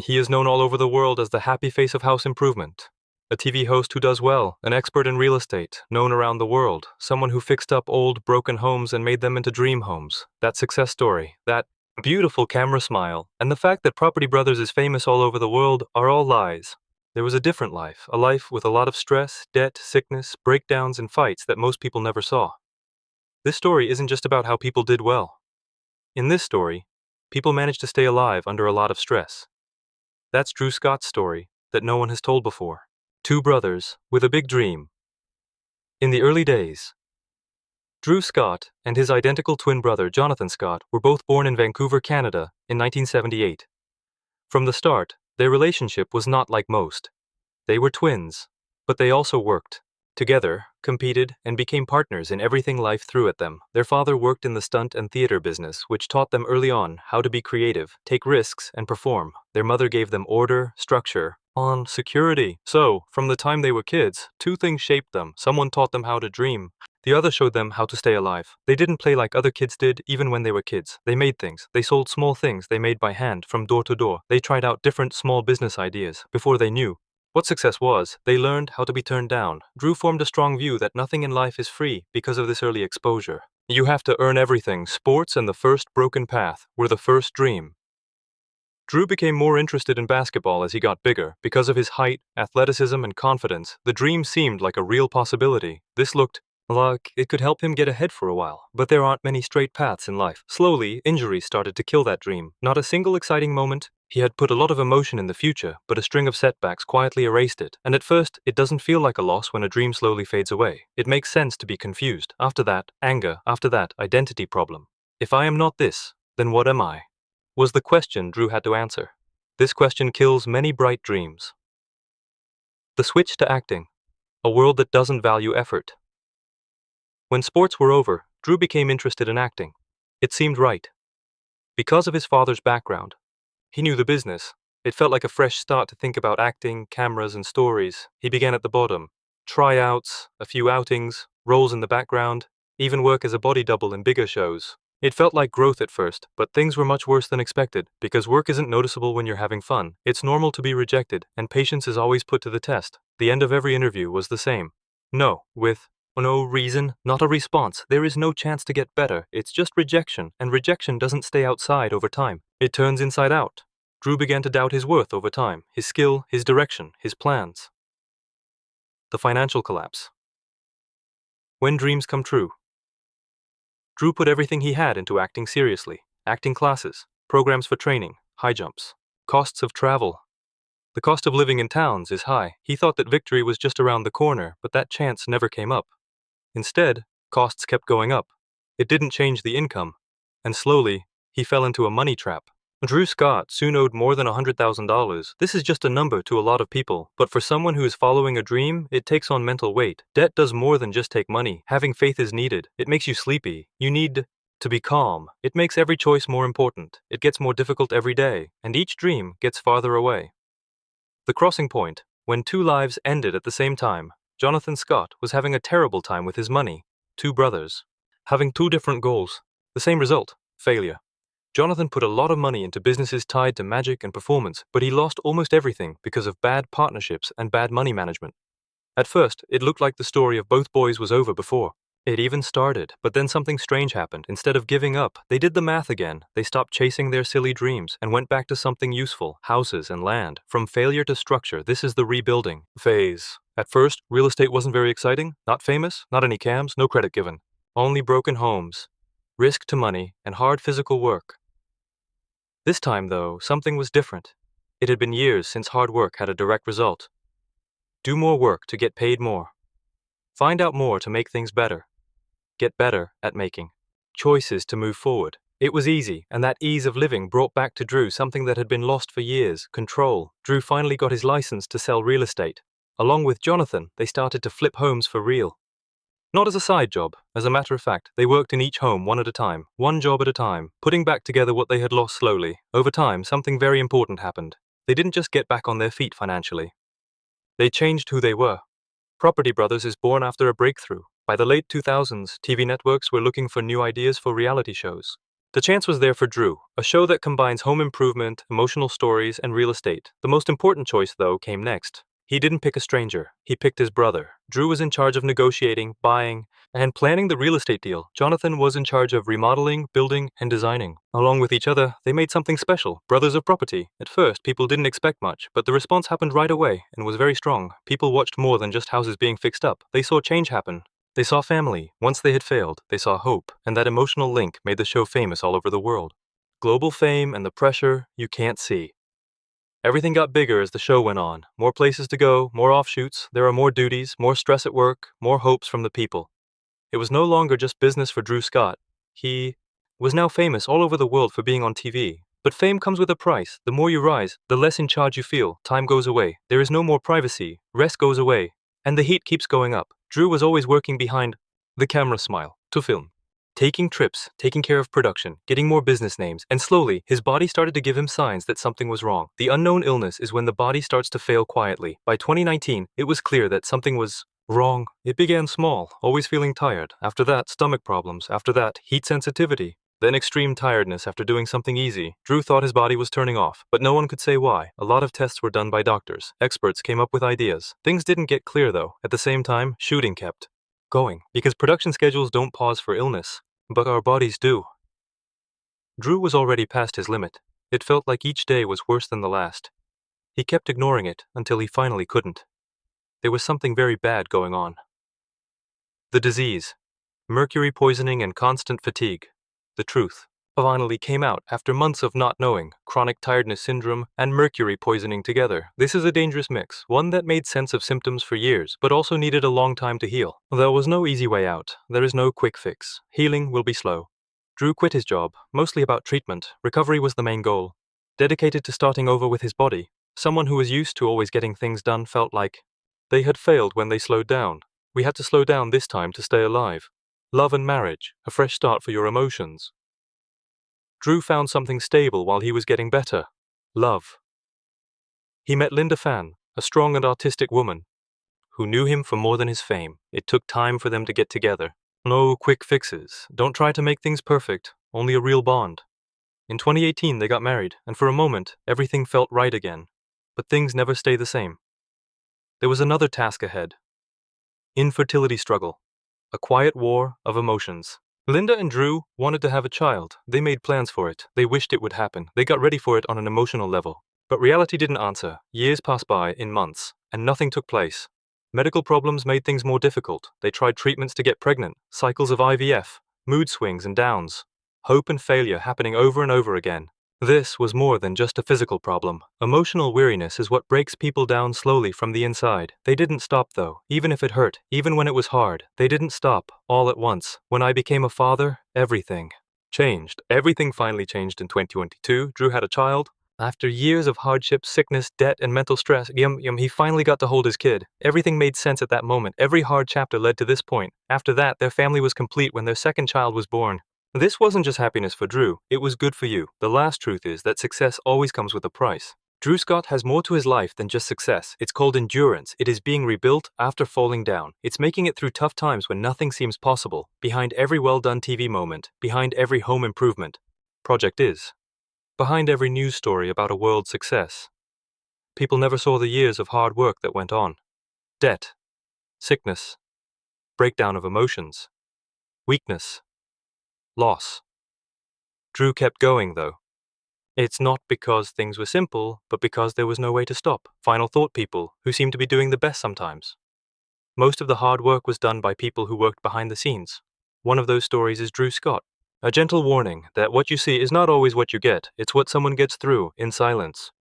He is known all over the world as the happy face of house improvement. A TV host who does well, an expert in real estate, known around the world, someone who fixed up old, broken homes and made them into dream homes. That success story, that beautiful camera smile, and the fact that Property Brothers is famous all over the world are all lies. There was a different life, a life with a lot of stress, debt, sickness, breakdowns, and fights that most people never saw. This story isn't just about how people did well. In this story, people managed to stay alive under a lot of stress. That's Drew Scott's story that no one has told before. Two brothers with a big dream. In the early days, Drew Scott and his identical twin brother Jonathan Scott were both born in Vancouver, Canada in 1978. From the start, their relationship was not like most. They were twins, but they also worked together, competed, and became partners in everything life threw at them. Their father worked in the stunt and theater business, which taught them early on how to be creative, take risks, and perform. Their mother gave them order, structure, on security. So, from the time they were kids, two things shaped them. Someone taught them how to dream. The other showed them how to stay alive. They didn't play like other kids did, even when they were kids. They made things. They sold small things they made by hand, from door to door. They tried out different small business ideas. Before they knew what success was, they learned how to be turned down. Drew formed a strong view that nothing in life is free because of this early exposure. You have to earn everything. Sports and the first broken path were the first dream. Drew became more interested in basketball as he got bigger. Because of his height, athleticism, and confidence, the dream seemed like a real possibility. This looked like it could help him get ahead for a while. But there aren't many straight paths in life. Slowly, injuries started to kill that dream. Not a single exciting moment. He had put a lot of emotion in the future, but a string of setbacks quietly erased it. And at first, it doesn't feel like a loss when a dream slowly fades away. It makes sense to be confused. After that, anger. After that, identity problem. If I am not this, then what am I? Was the question Drew had to answer. This question kills many bright dreams. The switch to acting. A world that doesn't value effort. When sports were over, Drew became interested in acting. It seemed right. Because of his father's background, he knew the business. It felt like a fresh start to think about acting, cameras, and stories. He began at the bottom. Tryouts, a few outings, roles in the background, even work as a body double in bigger shows. It felt like growth at first, but things were much worse than expected. Because work isn't noticeable when you're having fun. It's normal to be rejected, and patience is always put to the test. The end of every interview was the same. No, with no reason, not a response. There is no chance to get better. It's just rejection, and rejection doesn't stay outside over time. It turns inside out. Drew began to doubt his worth over time, his skill, his direction, his plans. The financial collapse. When dreams come true. Drew put everything he had into acting seriously. Acting classes, programs for training, high jumps, costs of travel. The cost of living in towns is high. He thought that victory was just around the corner, but that chance never came up. Instead, costs kept going up. It didn't change the income, and slowly, he fell into a money trap. Drew Scott soon owed more than $100,000. This is just a number to a lot of people, but for someone who is following a dream, it takes on mental weight. Debt does more than just take money. Having faith is needed. It makes you sleepy. You need to be calm. It makes every choice more important. It gets more difficult every day, and each dream gets farther away. The crossing point, when two lives ended at the same time. Jonathan Scott was having a terrible time with his money. Two brothers, having two different goals. The same result, failure. Jonathan put a lot of money into businesses tied to magic and performance, but he lost almost everything because of bad partnerships and bad money management. At first, it looked like the story of both boys was over before it even started, but then something strange happened. Instead of giving up, they did the math again. They stopped chasing their silly dreams and went back to something useful, houses and land. From failure to structure, this is the rebuilding phase. At first, real estate wasn't very exciting, not famous, not any cams, no credit given. Only broken homes, risk to money, and hard physical work. This time, though, something was different. It had been years since hard work had a direct result. Do more work to get paid more. Find out more to make things better. Get better at making choices to move forward. It was easy, and that ease of living brought back to Drew something that had been lost for years, control. Drew finally got his license to sell real estate. Along with Jonathan, they started to flip homes for real. Not as a side job. As a matter of fact, they worked in each home one at a time, one job at a time, putting back together what they had lost slowly. Over time, something very important happened. They didn't just get back on their feet financially. They changed who they were. Property Brothers is born after a breakthrough. By the late 2000s, TV networks were looking for new ideas for reality shows. The chance was there for Drew, a show that combines home improvement, emotional stories, and real estate. The most important choice, though, came next. He didn't pick a stranger, he picked his brother. Drew was in charge of negotiating, buying, and planning the real estate deal. Jonathan was in charge of remodeling, building, and designing. Along with each other, they made something special, brothers of property. At first, people didn't expect much, but the response happened right away and was very strong. People watched more than just houses being fixed up. They saw change happen. They saw family. Once they had failed, they saw hope, and that emotional link made the show famous all over the world. Global fame and the pressure you can't see. Everything got bigger as the show went on. More places to go, more offshoots, there are more duties, more stress at work, more hopes from the people. It was no longer just business for Drew Scott. He was now famous all over the world for being on TV. But fame comes with a price. The more you rise, the less in charge you feel. Time goes away. There is no more privacy. Rest goes away. And the heat keeps going up. Drew was always working behind the camera smile to film. Taking trips, taking care of production, getting more business names, and slowly, his body started to give him signs that something was wrong. The unknown illness is when the body starts to fail quietly. By 2019, it was clear that something was wrong. It began small, always feeling tired. After that, stomach problems. After that, heat sensitivity. Then extreme tiredness after doing something easy. Drew thought his body was turning off, but no one could say why. A lot of tests were done by doctors. Experts came up with ideas. Things didn't get clear though. At the same time, shooting kept going, because production schedules don't pause for illness, but our bodies do. Drew was already past his limit. It felt like each day was worse than the last. He kept ignoring it until he finally couldn't. There was something very bad going on. The disease, mercury poisoning and constant fatigue. The truth finally came out after months of not knowing. Chronic tiredness syndrome and mercury poisoning together. This is a dangerous mix, one that made sense of symptoms for years, but also needed a long time to heal. There was no easy way out. There is no quick fix. Healing will be slow. Drew quit his job, mostly about treatment. Recovery was the main goal. Dedicated to starting over with his body, someone who was used to always getting things done felt like they had failed when they slowed down. We had to slow down this time to stay alive. Love and marriage, a fresh start for your emotions. Drew found something stable while he was getting better. Love. He met Linda Fan, a strong and artistic woman, who knew him for more than his fame. It took time for them to get together. No quick fixes. Don't try to make things perfect, only a real bond. In 2018, they got married, and for a moment, everything felt right again. But things never stay the same. There was another task ahead. Infertility struggle. A quiet war of emotions. Linda and Drew wanted to have a child. They made plans for it. They wished it would happen. They got ready for it on an emotional level. But reality didn't answer. Years passed by in months, and nothing took place. Medical problems made things more difficult. They tried treatments to get pregnant, cycles of IVF, mood swings and downs, hope and failure happening over and over again. This was more than just a physical problem. Emotional weariness is what breaks people down slowly from the inside. They didn't stop though, even if it hurt, even when it was hard. They didn't stop, all at once. When I became a father, everything changed. Everything finally changed in 2022. Drew had a child. After years of hardship, sickness, debt, and mental stress, he finally got to hold his kid. Everything made sense at that moment. Every hard chapter led to this point. After that, their family was complete when their second child was born. This wasn't just happiness for Drew, it was good for you. The last truth is that success always comes with a price. Drew Scott has more to his life than just success. It's called endurance. It is being rebuilt after falling down. It's making it through tough times when nothing seems possible. Behind every well-done TV moment, behind every home improvement project is. Behind every news story about a world success. People never saw the years of hard work that went on. Debt, sickness, breakdown of emotions, weakness, loss. Drew kept going, though. It's not because things were simple, but because there was no way to stop. Final thought, people who seem to be doing the best sometimes. Most of the hard work was done by people who worked behind the scenes. One of those stories is Drew Scott. A gentle warning that what you see is not always what you get. It's what someone gets through in silence.